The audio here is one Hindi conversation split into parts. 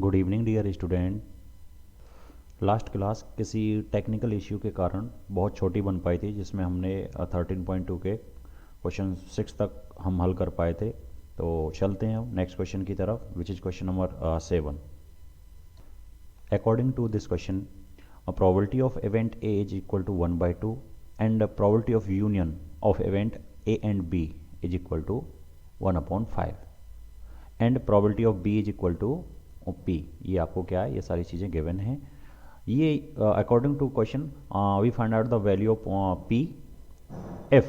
Good evening dear student. Last class किसी टेक्निकल इश्यू के कारण बहुत छोटी बन पाई थी, जिसमें हमने 13.2 के क्वेश्चन 6 तक हम हल कर पाए थे। तो चलते हैं अब नेक्स्ट क्वेश्चन की तरफ, which is question number 7। According to this question, probability of event A is equal to 1 by 2 and probability of union of event A and B is equal to 1 upon 5 and probability of B is equal to P। ये आपको क्या है, ये सारी चीज़ें गिवन हैं। ये according to question we find out the value of P if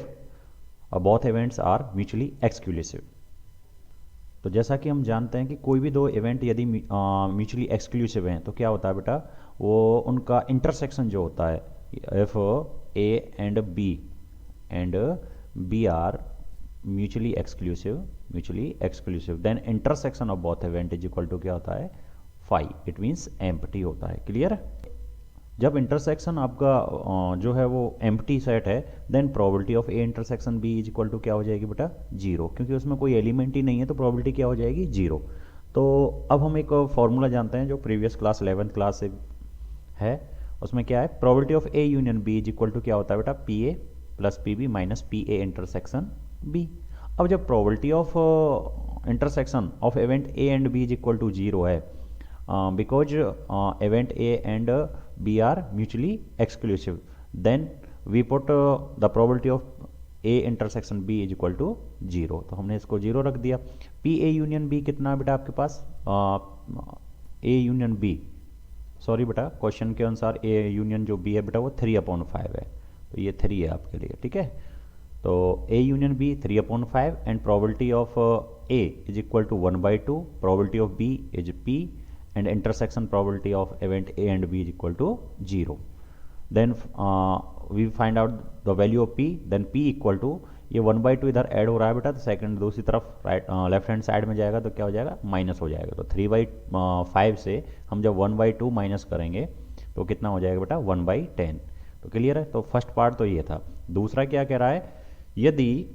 both events are mutually exclusive। तो जैसा कि हम जानते हैं कि कोई भी दो इवेंट यदि म्यूचुअली एक्सक्लूसिव हैं तो क्या होता है बेटा, वो उनका इंटरसेक्शन जो होता है, if A and B are mutually exclusive then intersection of both event is equal to क्या होता है, फाई। इट मीन्स एम्प्टी होता है। क्लियर है? जब इंटरसेक्शन आपका जो है वो एम्प्टी सेट है, then probability of A intersection B is equal to क्या हो जाएगी बेटा, जीरो, क्योंकि उसमें कोई एलिमेंट ही नहीं है तो प्रोबेबिलिटी क्या हो जाएगी, जीरो। तो अब हम एक फॉर्मूला जानते हैं जो प्रीवियस क्लास 11th क्लास से है। उसमें क्या है, probability of A union B is equal to क्या होता है बेटा, P A plus P B minus P A intersection B. अब जब probability of intersection of event A and B is equal to zero है, because event A and B are mutually exclusive, then we put the probability of A intersection B is equal to 0। तो हमने इसको 0 रख दिया। P A यूनियन B कितना बेटा आपके पास, A यूनियन B, सॉरी बेटा क्वेश्चन के अनुसार A यूनियन जो B है बेटा वो 3/5 है, तो ये 3 है आपके लिए। ठीक है, तो A union B 3/5 and probability of A is equal to 1/2, probability of B is P and intersection probability of event A and B is equal to 0। then we find out the value of P, then P equal to, ये 1/2 इधर ऐड हो रहा है बेटा, तो सेकंड दूसरी तरफ राइट लेफ्ट हैंड साइड में जाएगा तो क्या हो जाएगा, माइनस हो जाएगा। तो 3/5 से हम जब 1/2 माइनस करेंगे तो कितना हो जाएगा बेटा, 1/10। तो क्लियर है? तो फर्स्ट पार्ट तो ये था। दूसरा क्या कह रहा है, यदि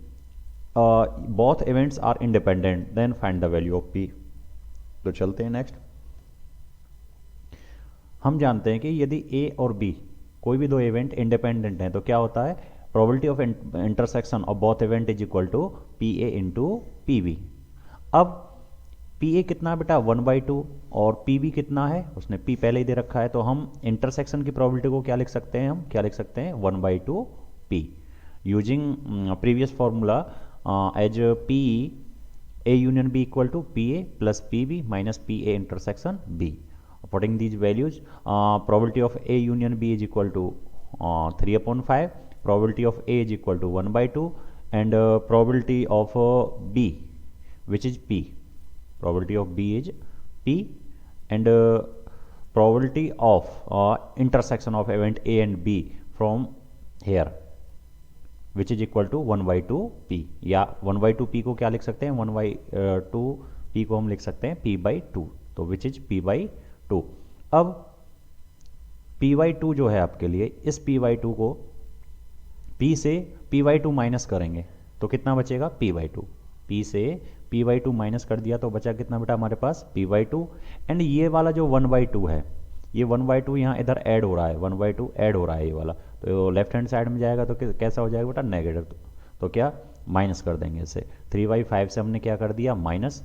both events are independent then find the value of P। तो चलते हैं नेक्स्ट। हम जानते हैं कि यदि ए और बी कोई भी दो इवेंट इंडिपेंडेंट हैं तो क्या होता है, probability of intersection of both event is equal to P A into P B. अब पी ए कितना बेटा, 1/2, और पी बी कितना है, उसने पी पहले ही दे रखा है, तो हम इंटरसेक्शन की प्रोबेबिलिटी को क्या लिख सकते हैं, हम क्या लिख सकते हैं, 1/2 P using previous formula as P A union B equal to P A plus P B minus P A intersection B. Putting these values, probability of A union B is equal to 3/5, probability of A is equal to 1/2, and probability of B, which is P, probability of B is P, and probability of intersection of event A and B from here, which is equal to 1/2 P। या 1/2 P को क्या लिख सकते हैं, 1/2 P को हम लिख सकते हैं P/2, तो which is P/2। अब P/2 जो है आपके लिए, इस P/2 को P से P/2 माइनस करेंगे तो कितना बचेगा, P/2। P से P/2 माइनस कर दिया तो बचा कितना बेटा हमारे पास, P/2। एंड ये वाला जो 1/2 है, ये 1/2 यहाँ इधर ऐड हो रहा है, 1/2 ऐड हो रहा है ये वाला, तो लेफ्ट हैंड साइड में जाएगा तो कैसा हो जाएगा बेटा, नेगेटिव। तो क्या माइनस कर देंगे इसे, 3/5 से हमने क्या कर दिया, माइनस,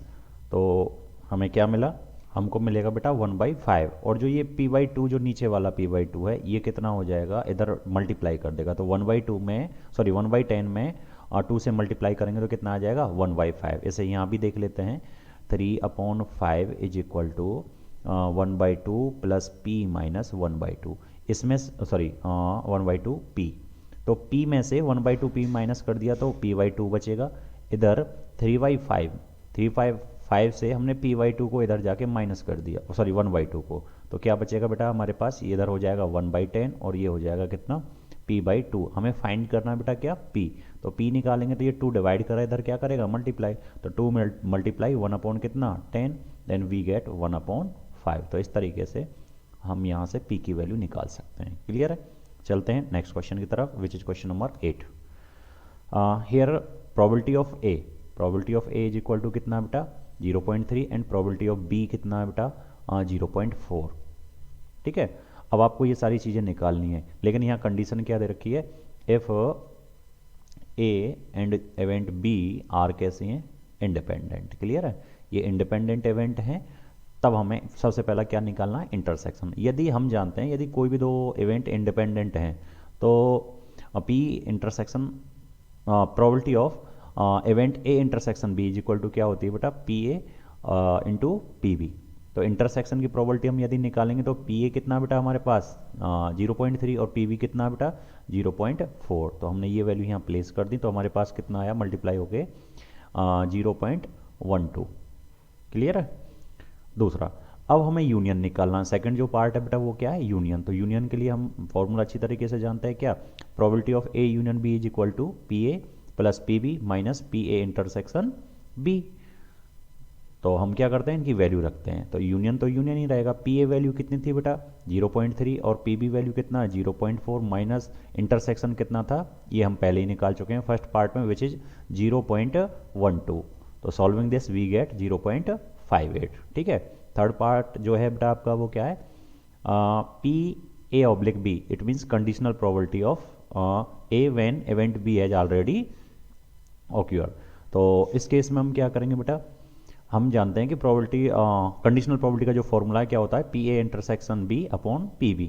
तो हमें क्या मिला, हमको मिलेगा बेटा 1/5। और जो ये P/2 जो नीचे वाला P/2 है, ये कितना हो जाएगा, इधर मल्टीप्लाई कर देगा, तो 1/2 में, सॉरी 1/10 में 2 से मल्टीप्लाई करेंगे तो कितना आ जाएगा, 1/5। इसे यहाँ भी देख लेते हैं, 3/5 is equal to 1/2 plus P minus 1/2, इसमें सॉरी 1/2 P, तो P में से 1/2 P माइनस कर दिया तो P/2 बचेगा। इधर 3/5 से हमने P/2 को इधर जाके माइनस कर दिया, सॉरी 1/2 को, तो क्या बचेगा बेटा हमारे पास, ये इधर हो जाएगा 1/10 और ये हो जाएगा कितना, P/2। हमें फाइंड करना बेटा क्या, P, तो P निकालेंगे तो ये 2 डिवाइड करा, इधर क्या करेगा, मल्टीप्लाई, तो 2 मल्टीप्लाई 1 कितना 10, देन वी गेट 1/5। तो इस तरीके से हम यहाँ से P की वैल्यू निकाल सकते हैं। क्लियर है? चलते हैं नेक्स्ट क्वेश्चन की तरफ, which is question number 8। Here probability of A is equal to कितना बेटा, 0.3 एंड प्रोबेबिलिटी ऑफ B कितना है बेटा, 0.4। ठीक है, अब आपको ये सारी चीज़ें निकालनी है, लेकिन यहाँ कंडीशन क्या दे रखी है, if A and event B are कैसे हैं, इंडिपेंडेंट। क्लियर है, ये इंडिपेंडेंट इवेंट हैं, तब हमें सबसे पहला क्या निकालना है, इंटरसेक्शन। यदि हम जानते हैं यदि कोई भी दो इवेंट इंडिपेंडेंट हैं तो P intersection probability of event A intersection B is equal to क्या होती है बेटा, P A into P B. तो इंटरसेक्शन की प्रोबेबिलिटी हम यदि निकालेंगे तो पी ए कितना बेटा हमारे पास 0.3 और पी बी कितना बेटा 0.4। तो हमने ये वैल्यू यहाँ प्लेस कर दी, तो हमारे पास कितना आया, मल्टीप्लाई हो गए 0.12। क्लियर है। दूसरा, अब हमें यूनियन निकालना है। सेकंड जो पार्ट है बेटा वो क्या है, यूनियन। तो यूनियन के लिए हम फॉर्मूला अच्छी तरीके से जानते हैं, क्या, probability of A union B is equal to P A plus P B minus P A intersection B. तो हम क्या करते हैं, इनकी वैल्यू रखते हैं। तो यूनियन ही रहेगा। पी ए वैल्यू कितनी थी बेटा 0.3 और पी बी वैल्यू कितना 0.4 माइनस इंटरसेक्शन कितना था, ये हम पहले ही निकाल चुके हैं फर्स्ट पार्ट में, विच इज 0.12। तो सॉल्विंग दिस वी गेट 0.58। ठीक है। थर्ड पार्ट जो है बेटा आपका वो क्या है, P A oblique B, it means conditional probability of A when event B has already occur. तो इस केस में हम क्या करेंगे बेटा, हम जानते हैं कि प्रोबेबिलिटी कंडीशनल प्रोबेबिलिटी का जो फॉर्मूला है क्या होता है, P A intersection B upon P B.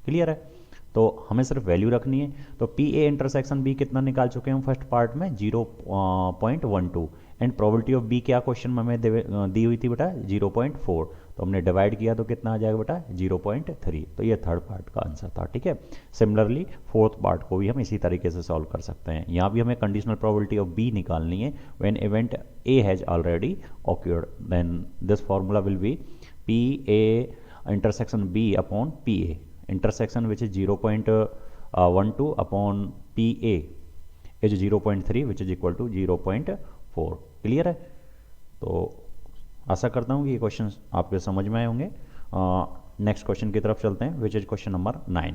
Clear है। तो हमें सिर्फ वैल्यू रखनी है। तो पी ए इंटरसेक्शन बी कितना निकाल चुके हैं हम फर्स्ट पार्ट में 0.12 एंड प्रोबेबिलिटी ऑफ बी क्या क्वेश्चन में हमें दी हुई थी बेटा 0.4। तो हमने डिवाइड किया तो कितना आ जाएगा बेटा 0.3। तो ये थर्ड पार्ट का आंसर था। ठीक है। सिमिलरली फोर्थ पार्ट को भी हम इसी तरीके से सॉल्व कर सकते हैं। यहाँ भी हमें कंडीशनल प्रोबेबिलिटी ऑफ बी निकालनी है when event A has already occurred, then this formula will be P A intersection B upon P A intersection which is 0.12 upon PA is 0.3 which is equal to 0.4। Clear है। तो आशा करता हूँ कि ये क्वेश्चन आपके समझ में आए होंगे। नेक्स्ट क्वेश्चन की तरफ चलते हैं विच इज क्वेश्चन नंबर 9।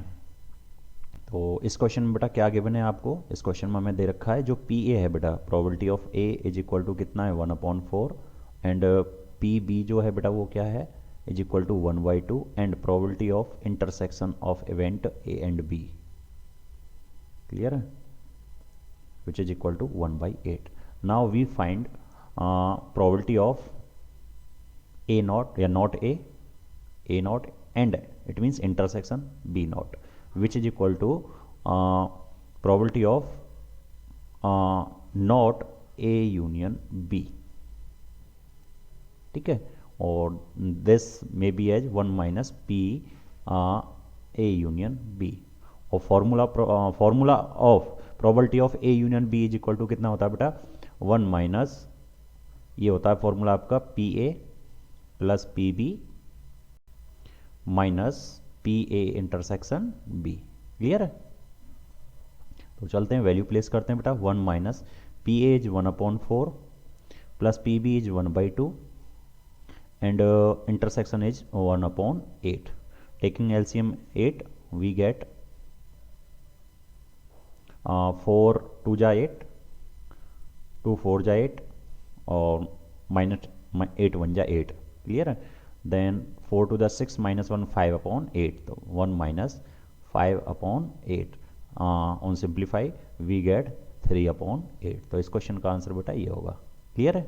तो इस क्वेश्चन में बेटा क्या गिवन है आपको, इस क्वेश्चन में हमें दे रखा है जो पी ए है बेटा, probability of A is equal to कितना है 1/4 एंड पी बी जो है बेटा वो क्या है is equal to 1/2 and probability of intersection of event A and B, clear है, which is equal to 1/8। now we find probability of A naught या not A naught and it means intersection B naught which is equal to probability of not A union B। ठीक है। और this may be as 1 minus P A union B. और formula of probability of A union B is equal to कितना होता है बेटा 1 माइनस, ये होता है फॉर्मूला आपका P A plus P B minus P A intersection B. Clear है। तो चलते हैं वैल्यू प्लेस करते हैं बेटा। 1 minus P A is 1/4 plus P B is 1/2 and intersection is 1/8। taking LCM 8 we get 4 2 जा 8, 2 4 जा 8 और माइनस 8 1 जा 8। क्लियर है। देन 4 2 जा 6 माइनस 1 5/8। तो 1 minus 5/8 on simplify we get 3/8। तो इस क्वेश्चन का आंसर बेटा ये होगा। क्लियर है।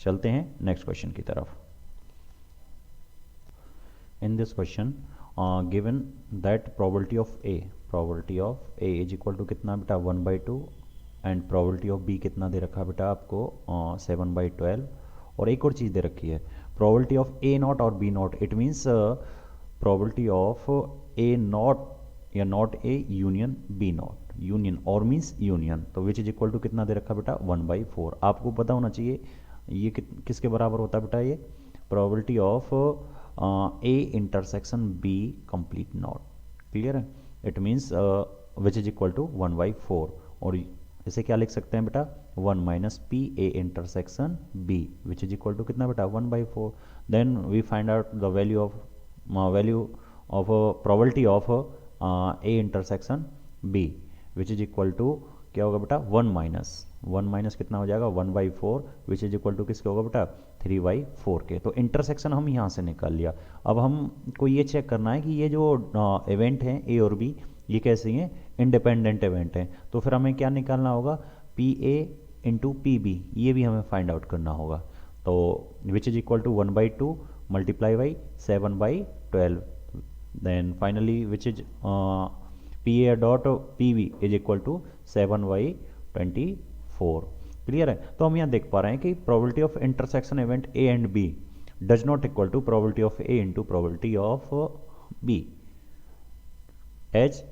चलते हैं नेक्स्ट क्वेश्चन की तरफ। In this question given that probability of A is equal to कितना बेटा 1/2 and probability of B कितना दे रखा बेटा आपको 7/12। और एक और चीज़ दे रखी है probability of A naught और B naught, it means probability of A naught या not A union B naught, union और means union। तो which is equal to कितना दे रखा बेटा 1/4। आपको पता होना चाहिए ये किसके बराबर होता है बेटा, ये probability of A intersection B complete knot। Clear है। It means which is equal to 1/4। और इसे क्या लिख सकते हैं बेटा 1 minus P A intersection B which is equal to कितना बेटा 1/4। Then we find out the value of probability of A intersection B which is equal to क्या होगा बेटा 1 माइनस कितना हो जाएगा 1/4 विच इज इक्वल टू किसके होगा बेटा 3/4 के। तो इंटरसेक्शन हम यहाँ से निकाल लिया। अब हमको ये चेक करना है कि ये जो इवेंट हैं ए और बी, ये कैसे हैं, इंडिपेंडेंट इवेंट हैं। तो फिर हमें क्या निकालना होगा, P A into P B, ये भी हमें फाइंड आउट करना होगा। तो which is equal to 1/2 multiply by 7/12, then finally which is P A dot P B is equal to 7/24। Clear है। तो हम यहाँ देख पा रहे हैं कि probability of intersection event A and B does not equal to probability of A into probability of B, as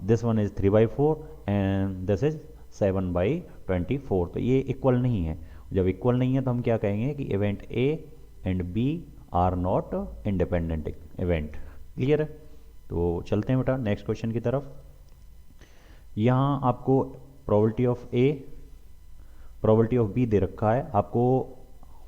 this one is 3/4 and this is 7/24। तो ये इक्वल नहीं है। जब इक्वल नहीं है तो हम क्या कहेंगे कि event A and B are not independent event. Clear है। तो चलते हैं बेटा नेक्स्ट क्वेश्चन की तरफ। यहाँ आपको probability of A, probability of B दे रखा है आपको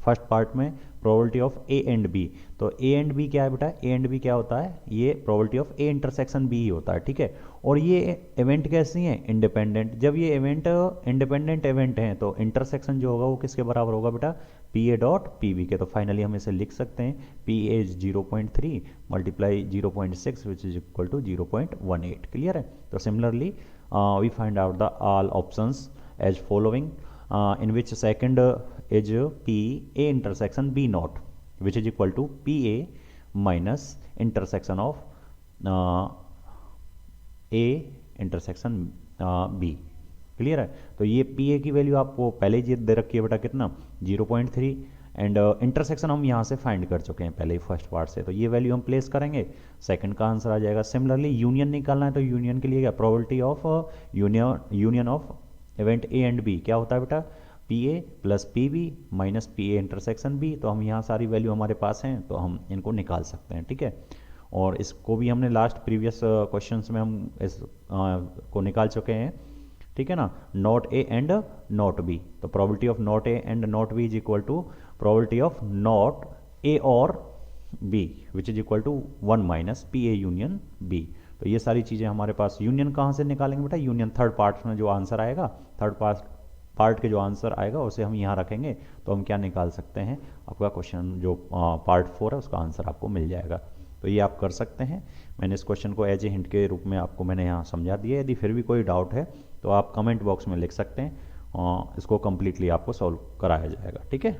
फर्स्ट पार्ट में, probability of A and B. तो ए एंड बी क्या है बेटा, ए एंड बी क्या होता है, ये probability of A intersection B ही होता है। ठीक है। और ये इवेंट कैसी हैं, इंडिपेंडेंट। जब ये इवेंट इंडिपेंडेंट इवेंट हैं तो इंटरसेक्शन जो होगा वो किसके बराबर होगा बेटा, P A dot P B के। तो फाइनली हम इसे लिख सकते हैं, P A is 0.3 multiply 0.6 which is equal to 0.18। Clear है। तो similarly we find out the all options as following, in which second is P A intersection B naught which is equal to P A minus intersection of A intersection B। Clear है। तो ये P A की वैल्यू आपको पहले ही दे रखी है बेटा, कितना 0.3, एंड इंटरसेक्शन हम यहाँ से फाइंड कर चुके हैं पहले ही फर्स्ट पार्ट से। तो ये वैल्यू हम प्लेस करेंगे, सेकंड का आंसर आ जाएगा। सिमिलरली यूनियन निकालना है तो यूनियन के लिए क्या, probability of union of event A and B क्या होता है बेटा, P A plus P B minus P A intersection B. तो हम यहाँ सारी वैल्यू हमारे पास हैं तो हम इनको निकाल सकते हैं। ठीक है। और इसको भी हमने लास्ट प्रीवियस क्वेश्चंस में हम इस को निकाल चुके हैं। ठीक है ना, not A and not B. तो probability of not A and not B is equal to probability of not A और B which is equal to 1 minus P A union B. तो ये सारी चीज़ें हमारे पास। यूनियन कहाँ से निकालेंगे बेटा, यूनियन थर्ड पार्ट में जो आंसर आएगा, थर्ड पार्ट के जो आंसर आएगा उसे हम यहाँ रखेंगे तो हम क्या निकाल सकते हैं, आपका क्वेश्चन जो पार्ट 4 है उसका आंसर आपको मिल जाएगा। तो ये आप कर सकते हैं। मैंने इस क्वेश्चन को एज ए हिंट के रूप में आपको मैंने यहाँ समझा दिया। यदि फिर भी कोई डाउट है तो आप कमेंट बॉक्स में लिख सकते हैं, इसको कम्प्लीटली आपको सॉल्व कराया जाएगा। ठीक है।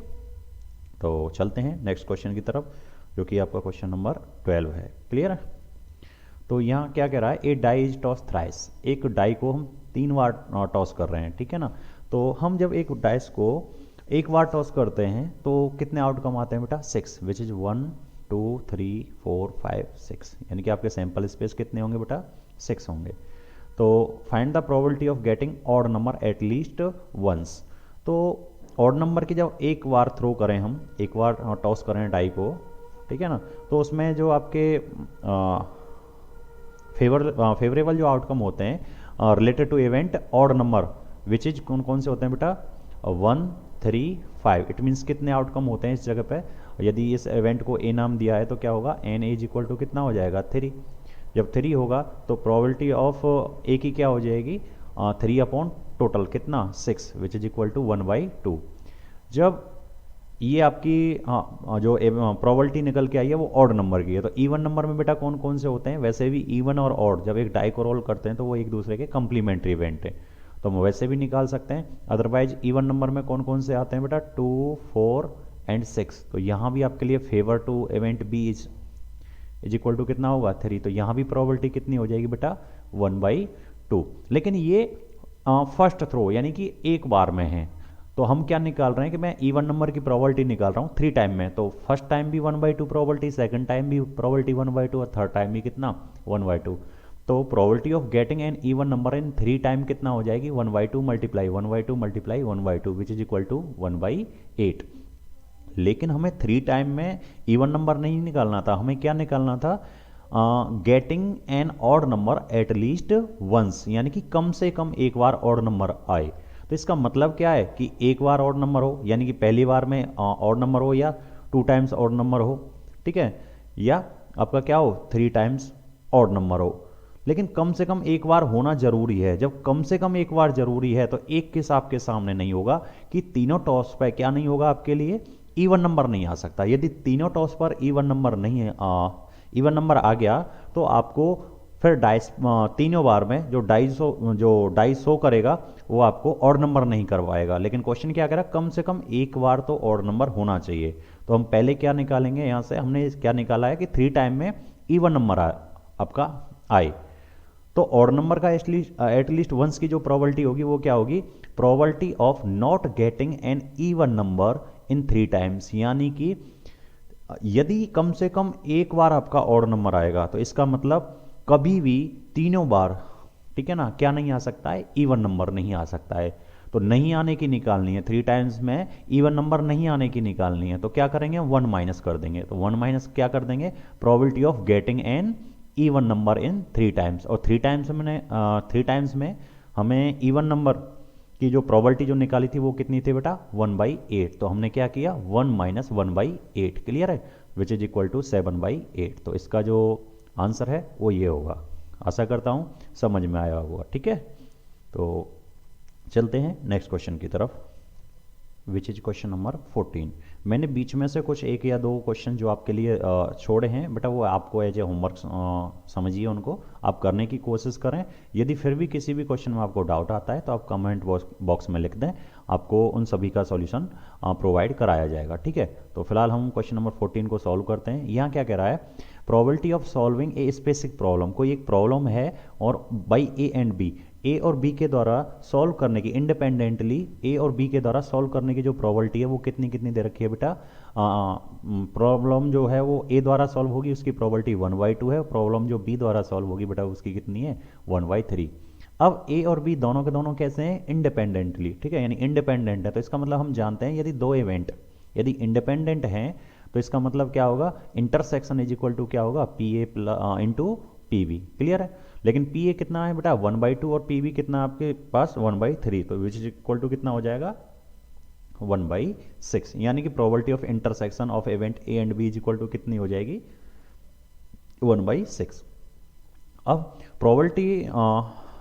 तो चलते हैं नेक्स्ट क्वेश्चन की तरफ जो कि आपका क्वेश्चन नंबर 12 है। क्लियर है। तो यहाँ क्या कह रहा है, ए डाई इज टॉस थ्राइस। एक डाई को हम 3 बार टॉस कर रहे हैं। ठीक है ना। तो हम जब एक डाइस को एक बार टॉस करते हैं तो कितने आउटकम आते हैं बेटा, 6, विच इज 1 2 3 4 5 6, यानी कि आपके सैंपल स्पेस कितने होंगे बेटा, 6 होंगे। तो find the probability of getting odd number at least once. तो ऑड नंबर की जब एक बार थ्रो करें, हम एक बार टॉस करें डाई को, ठीक है ना, तो उसमें जो आपके फेवरेबल जो आउटकम होते हैं related to event odd number which is कौन कौन से होते हैं बेटा, 1 3 5। इट मीन्स कितने आउटकम होते हैं इस जगह पे। यदि इस इवेंट को ए नाम दिया है तो क्या होगा, एन एज इक्वल टू कितना हो जाएगा, 3। जब 3 होगा तो प्रोबेबिलिटी ऑफ ए की क्या हो जाएगी, 3 अपॉन टोटल कितना 6 विच इज इक्वल टू 1/2। जब ये आपकी जो प्रोबेबिलिटी निकल के आई है वो ऑड नंबर की है। तो इवन नंबर में बेटा कौन कौन से होते हैं, वैसे भी इवन और ऑड जब एक डाई को रोल करते हैं तो वो एक दूसरे के कंप्लीमेंट्री इवेंट है, तो हम वैसे भी निकाल सकते हैं। अदरवाइज इवन नंबर में कौन कौन से आते हैं बेटा, 2 4 एंड 6। तो यहाँ भी आपके लिए favour to event B is equal to कितना होगा, 3। तो यहाँ भी प्रोबेबिलिटी कितनी हो जाएगी बेटा, 1/2। लेकिन ये फर्स्ट थ्रो यानी कि एक बार में है। तो हम क्या निकाल रहे हैं कि मैं इवन नंबर की प्रोबेबिलिटी निकाल रहा हूँ 3 टाइम में। तो फर्स्ट टाइम भी 1/2 प्रोबेबिलिटी, सेकंड टाइम भी प्रोबेबिलिटी 1/2 और थर्ड टाइम भी कितना 1/2। तो probability of getting an even number in 3 time कितना हो जाएगी, 1/2 multiply 1/2 multiply 1/2 which is equal to 1/8। लेकिन हमें 3 टाइम में इवन नंबर नहीं निकालना था, हमें क्या निकालना था, getting an odd number at least once, यानी कि कम से कम एक बार ऑड नंबर आए। तो इसका मतलब क्या है कि एक बार ऑड नंबर हो, यानी कि पहली बार में ऑड नंबर हो या 2 टाइम्स ऑड नंबर हो, ठीक है, या आपका क्या हो 3 टाइम्स ऑड नंबर हो। लेकिन कम से कम एक बार होना जरूरी है। जब कम से कम एक बार जरूरी है तो एक किस आपके सामने नहीं होगा कि तीनों टॉस पे क्या नहीं होगा आपके लिए, इवन नंबर नहीं आ सकता। यदि तीनों टॉस पर इवन नंबर नहीं है, इवन नंबर आ गया तो आपको फिर डाइस तीनों बार में जो डाई शो करेगा वो आपको ऑड नंबर नहीं करवाएगा। लेकिन क्वेश्चन क्या कह रहा है, कम से कम एक बार तो ऑड नंबर होना चाहिए। तो हम पहले क्या निकालेंगे, यहाँ से हमने क्या निकाला है कि 3 टाइम में इवन नंबर आपका आए, तो ऑड नंबर का एटलीस्ट वंस की जो प्रोबेबिलिटी होगी वो क्या होगी, probability of not getting an even number in 3 times. यानी कि यदि कम से कम एक बार आपका ऑड नंबर आएगा तो इसका मतलब कभी भी तीनों बार, ठीक है ना, क्या नहीं आ सकता है, इवन नंबर नहीं आ सकता है। तो नहीं आने की निकालनी है, 3 टाइम्स में इवन नंबर नहीं आने की निकालनी है, तो क्या करेंगे, 1 माइनस कर देंगे। तो 1 माइनस क्या कर देंगे, probability of getting an even number in 3 times. और 3 टाइम्स में हमें इवन नंबर की जो प्रोबेबिलिटी जो निकाली थी वो कितनी थी बेटा, 1/8। तो हमने क्या किया, 1 माइनस 1/8, क्लियर है, विच इज इक्वल टू 7/8। तो इसका जो आंसर है वो ये होगा। आशा करता हूँ समझ में आया होगा, ठीक है। तो चलते हैं नेक्स्ट क्वेश्चन की तरफ, विच इज क्वेश्चन नंबर 14। मैंने बीच में से कुछ एक या दो क्वेश्चन जो आपके लिए छोड़े हैं बेटा, वो आपको एज ए होमवर्क समझिए, उनको आप करने की कोशिश करें। यदि फिर भी किसी भी क्वेश्चन में आपको डाउट आता है तो आप कमेंट बॉक्स में लिख दें, आपको उन सभी का सॉल्यूशन प्रोवाइड कराया जाएगा, ठीक है। तो फिलहाल हम क्वेश्चन नंबर 14 को सॉल्व करते हैं। यहाँ क्या कह रहा है, probability of solving a specific problem, कोई एक प्रॉब्लम है और बाई ए एंड बी, ए और बी के द्वारा सॉल्व करने की, इंडिपेंडेंटली ए और बी के द्वारा सॉल्व करने की जो प्रोबेबिलिटी है वो कितनी कितनी दे रखी है बेटा। प्रॉब्लम जो है वो ए द्वारा सॉल्व होगी, उसकी प्रोबेबिलिटी 1/2 है। प्रॉब्लम जो बी द्वारा सॉल्व होगी बेटा उसकी कितनी है, 1/3। अब ए और बी दोनों के दोनों कैसे हैं, इंडिपेंडेंटली, ठीक है, यानी इंडिपेंडेंट है। तो इसका मतलब हम जानते हैं यदि दो इवेंट यदि इंडिपेंडेंट हैं तो इसका मतलब क्या होगा, इंटरसेक्शन इज इक्वल टू क्या होगा, P A into P B, clear है। लेकिन पी ए कितना है बेटा, 1/2, और पी बी कितना है आपके पास, 1/3। तो विच इज इक्वल टू कितना हो जाएगा, 1/6। यानी कि probability of intersection of event A and B is equal to कितनी हो जाएगी, 1/6। अब प्रोबेबिलिटी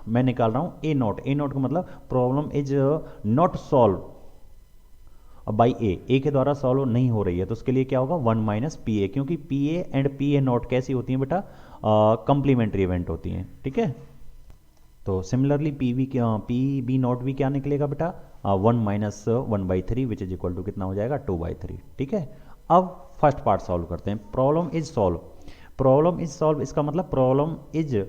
मैं निकाल रहा हूं ए नॉट का मतलब problem is not solve by A के द्वारा सॉल्व नहीं हो रही है, तो उसके लिए क्या होगा, 1 माइनस पी ए, क्योंकि P A and P A not कैसी होती हैं बेटा, कंप्लीमेंट्री इवेंट होती हैं, ठीक है। तो सिमिलरली पी बी नॉट भी क्या निकलेगा बेटा, 1 minus 1/3 which is equal to कितना हो जाएगा, 2/3, ठीक है। अब फर्स्ट पार्ट सॉल्व करते हैं। प्रॉब्लम इज सॉल्व, इसका मतलब problem is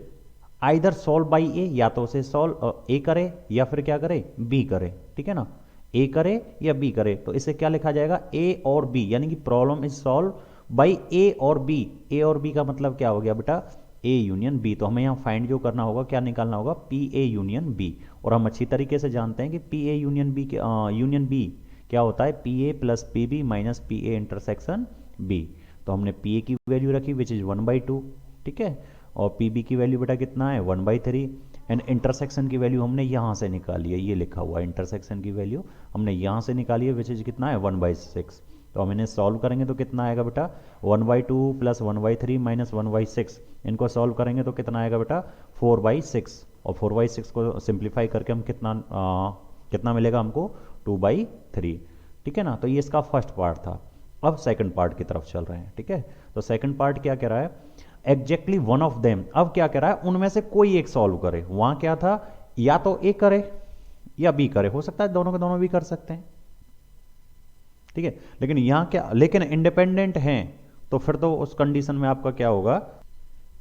either solve by A, या तो उसे सॉल्व ए करे या फिर क्या करे, बी करे, ठीक है ना, ए करे या बी करे। तो इसे क्या लिखा जाएगा, ए और बी, यानी कि प्रॉब्लम इज सॉल्व बाई ए और बी। ए और बी का मतलब क्या हो गया बेटा, ए यूनियन बी। तो हमें यहाँ फाइंड जो करना होगा, क्या निकालना होगा, पी ए यूनियन बी। और हम अच्छी तरीके से जानते हैं कि पी ए यूनियन बी क्या होता है, P A plus P B minus P A intersection B. तो हमने पी ए की वैल्यू रखी विच इज 1/2, ठीक है, और पी बी की वैल्यू बेटा कितना है, 1/3, एंड इंटरसेक्शन की वैल्यू हमने यहाँ से निकाली है, ये लिखा हुआ है इंटरसेक्शन की वैल्यू हमने यहाँ से निकाली है, विच इज कितना है, 1/6। तो हम इन्हें सॉल्व करेंगे तो कितना आएगा बेटा, 1/2 प्लस 1/3 माइनस 1/6, इनको सॉल्व करेंगे तो कितना आएगा बेटा, 4/6। और 4/6 को सिंप्लीफाई करके हम कितना मिलेगा हमको, 2/3, ठीक है ना। तो ये इसका फर्स्ट पार्ट था। अब सेकंड पार्ट की तरफ चल रहे हैं, ठीक है। तो सेकंड पार्ट क्या कह रहा है, एग्जैक्टली वन ऑफ देम। अब क्या कह रहा है, उनमें से कोई एक सॉल्व करे। वहां क्या था, या तो ए करे या बी करे, हो सकता है दोनों के दोनों भी कर सकते हैं, ठीक है। लेकिन यहां क्या, लेकिन इंडिपेंडेंट हैं, तो फिर तो उस कंडीशन में आपका क्या होगा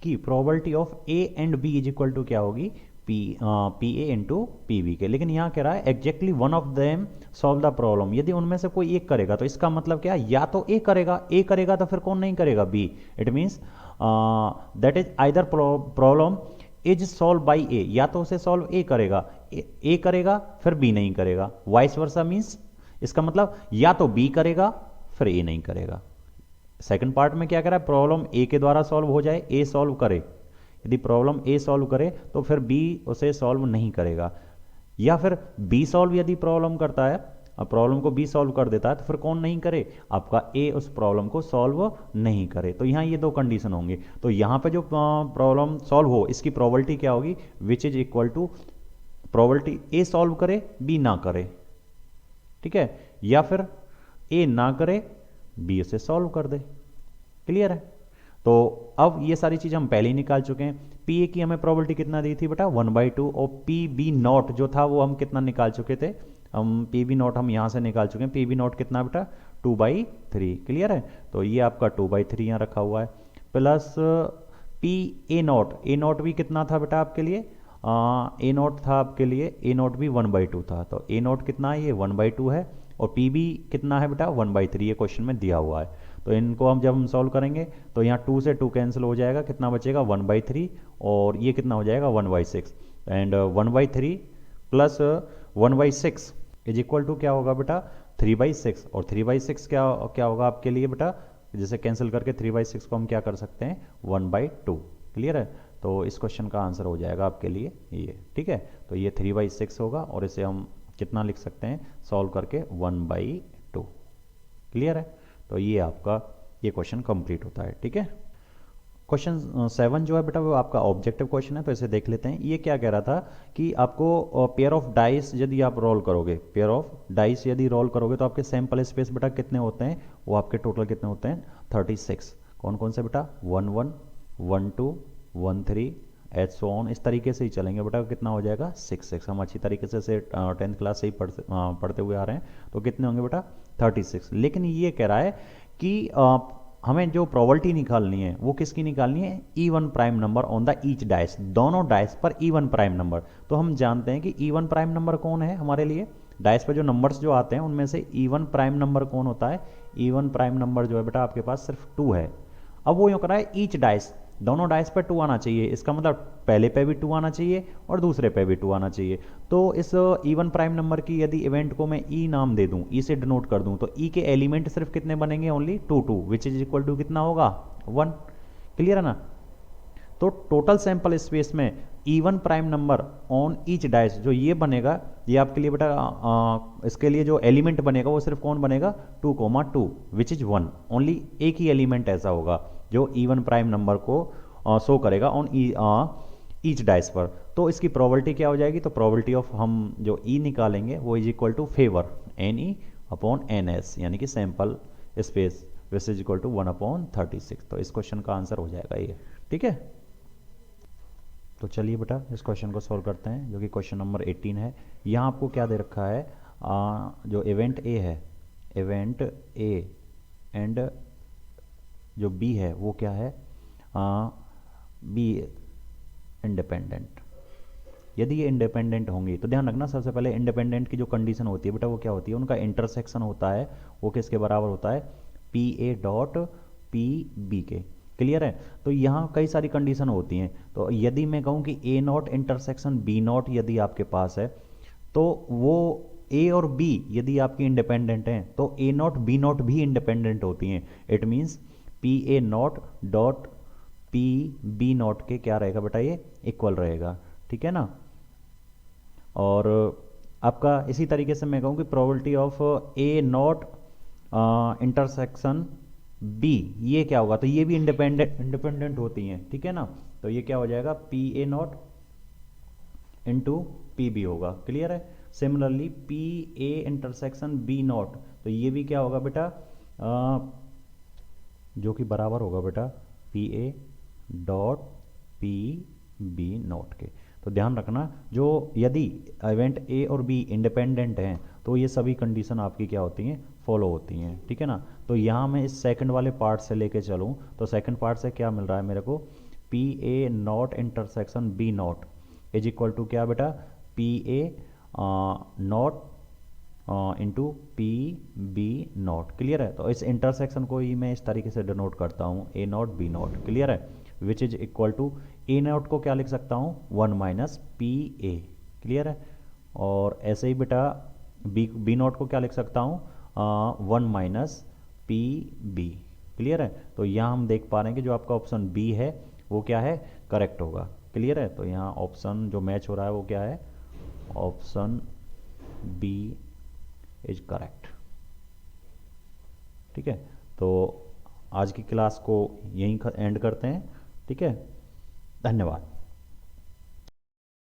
कि probability of A and B is equal to क्या होगी, P A into P B के। लेकिन यहां कह रहा है exactly one of them solve the problem. यदि उनमें से कोई एक करेगा तो इसका मतलब क्या, या तो ए करेगा तो फिर कौन नहीं करेगा, B. It means that is either problem is solve by A, या तो उसे सॉल्व ए करेगा फिर बी नहीं करेगा, वाइस वर्सा मीन्स इसका मतलब या तो बी करेगा फिर ए नहीं करेगा। सेकंड पार्ट में क्या कह रहा है, प्रॉब्लम ए के द्वारा सॉल्व हो जाए, ए सॉल्व करे, यदि प्रॉब्लम ए सॉल्व करे तो फिर बी उसे सॉल्व नहीं करेगा, या फिर बी सॉल्व यदि प्रॉब्लम करता है, अब प्रॉब्लम को बी सॉल्व कर देता है तो फिर कौन नहीं करे, आपका ए उस प्रॉब्लम को सॉल्व नहीं करे। तो यहाँ ये दो कंडीशन होंगे। तो यहाँ पे जो प्रॉब्लम सॉल्व हो इसकी प्रोबेबिलिटी क्या होगी, which is equal to probability A solve करे बी ना करे, ठीक है, या फिर ए ना करे, बी उसे सॉल्व कर दे। क्लियर है? तो अब ये सारी चीज़ हम पहले ही निकाल चुके हैं। पी ए की हमें प्रोबेबिलिटी कितना दी थी बेटा 1/2, और पी बी नॉट जो था वो हम कितना निकाल चुके थे, हम पी बी नॉट हम यहाँ से निकाल चुके हैं। पी बी नॉट कितना बेटा 2/3। क्लियर है? तो ये आपका 2/3 यहाँ रखा हुआ है, प्लस पी ए नॉट भी कितना था बेटा आपके लिए, ए नॉट था आपके लिए, ए नॉट भी 1/2 था। तो ए नॉट कितना है, ये 1/2 है, और पी बी कितना है बेटा 1/3, ये क्वेश्चन में दिया हुआ है। तो इनको हम जब हम सॉल्व करेंगे तो यहाँ 2 से 2 कैंसिल हो जाएगा, कितना बचेगा 1/3, और ये कितना हो जाएगा 1/6, and 1/3 plus 1/6 is equal to क्या होगा बेटा 3/6, और 3/6 क्या क्या होगा आपके लिए बेटा, जिसे कैंसिल करके 3/6 को हम क्या कर सकते हैं 1/2। क्लियर है? तो इस क्वेश्चन का आंसर हो जाएगा आपके लिए ये। ठीक है? तो ये 3/6 होगा, और इसे हम कितना लिख सकते हैं सॉल्व करके 1/2। क्लियर है? तो ये आपका ये क्वेश्चन कंप्लीट होता है। ठीक है? क्वेश्चन 7 जो है बेटा वो आपका ऑब्जेक्टिव क्वेश्चन है, तो इसे देख लेते हैं। ये क्या कह रहा था कि आपको पेयर ऑफ डाइस यदि आप रोल करोगे, पेयर ऑफ डाइस यदि रोल करोगे तो आपके सैंपल स्पेस बेटा कितने होते हैं, वो आपके टोटल कितने होते हैं 36। कौन कौन से बेटा 1 1 1 2 1 3 एच सो ऑन, इस तरीके से ही चलेंगे बेटा। कितना हो जाएगा 6 6। हम अच्छी तरीके से 10th क्लास से ही पढ़ते हुए आ रहे हैं, तो कितने होंगे बेटा 36। लेकिन ये कह रहा है कि हमें जो प्रोबेबिलिटी निकालनी है वो किसकी निकालनी है, even prime number on the each dice, दोनों डाइस पर इवन प्राइम नंबर। तो हम जानते हैं कि इवन प्राइम नंबर कौन है हमारे लिए, डाइस पर जो नंबर्स जो आते हैं उनमें से इवन प्राइम नंबर कौन होता है, इवन प्राइम नंबर जो है बेटा आपके पास सिर्फ 2 है। अब वो यूँ कर रहा है ईच डाइस, दोनों डाइस पर 2 आना चाहिए, इसका मतलब पहले पे भी 2 आना चाहिए और दूसरे पे भी 2 आना चाहिए। तो इस इवन प्राइम नंबर की यदि इवेंट को मैं ई नाम दे दूं, ई से डिनोट कर दूं, तो ई के एलिमेंट सिर्फ कितने बनेंगे, only 2 2, which is equal to कितना होगा 1। क्लियर है ना? तो टोटल सैंपल स्पेस में even prime number on each dice जो ये बनेगा, ये आपके लिए बेटा इसके लिए जो एलिमेंट बनेगा वो सिर्फ कौन बनेगा 2, विच इज 1। ओनली एक ही एलिमेंट ऐसा होगा जो इवन प्राइम नंबर को शो करेगा ऑन ईच डाइस पर। तो इसकी प्रोबेबिलिटी क्या हो जाएगी, तो प्रोबेबिलिटी ऑफ हम जो ई निकालेंगे वो is equal to favour NE upon NS, यानी कि sample space which is equal to 1/36। तो इस क्वेश्चन का आंसर हो जाएगा ये। ठीक है? तो चलिए बेटा इस क्वेश्चन को सॉल्व करते हैं, जो कि क्वेश्चन नंबर 18 है। यहाँ आपको क्या दे रखा है, जो इवेंट ए है, इवेंट ए एंड जो बी है वो क्या है, बी इंडिपेंडेंट। यदि ये इंडिपेंडेंट होंगी तो ध्यान रखना, सबसे पहले इंडिपेंडेंट की जो कंडीशन होती है बेटा वो क्या होती है, उनका इंटरसेक्शन होता है वो किसके बराबर होता है, PA डॉट PB के। क्लियर है? तो यहाँ कई सारी कंडीशन होती हैं। तो यदि मैं कहूँ कि A not intersection B not यदि आपके पास है, तो वो A और B यदि आपकी इंडिपेंडेंट हैं तो A नॉट B नॉट भी इंडिपेंडेंट होती हैं। It means PA not dot PB not के क्या रहेगा बेटा, ये इक्वल रहेगा। ठीक है ना? और आपका इसी तरीके से मैं कहूँ कि probability of A not intersection B, ये क्या होगा, तो ये भी इंडिपेंडेंट होती हैं। ठीक है ना? तो ये क्या हो जाएगा PA नॉट इंटू PB होगा। क्लियर है? Similarly PA intersection B not, तो ये भी क्या होगा बेटा, जो कि बराबर होगा बेटा PA डॉट PB नॉट के। तो ध्यान रखना, जो यदि इवेंट A और B इंडिपेंडेंट हैं तो ये सभी कंडीशन आपकी क्या होती हैं, फॉलो होती हैं। ठीक है ना? तो यहाँ मैं इस सेकंड वाले पार्ट से लेके चलूँ तो सेकंड पार्ट से क्या मिल रहा है मेरे को, PA not intersection B not is equal to क्या बेटा, PA not into PB not. Clear है? तो इस इंटरसेक्शन को ही मैं इस तरीके से डिनोट करता हूँ A not B not. Clear है? Which is equal to A not को क्या लिख सकता हूँ 1 माइनस PA। क्लियर है? और ऐसे ही बेटा B नॉट को क्या लिख सकता हूँ 1 माइनस PB। क्लियर है? तो यहाँ हम देख पा रहे हैं कि जो आपका ऑप्शन B है वो क्या है, करेक्ट होगा। क्लियर है? तो यहाँ ऑप्शन जो मैच हो रहा है वो क्या है, ऑप्शन B इज करेक्ट। ठीक है? तो आज की क्लास को यहीं एंड करते हैं। ठीक है? धन्यवाद।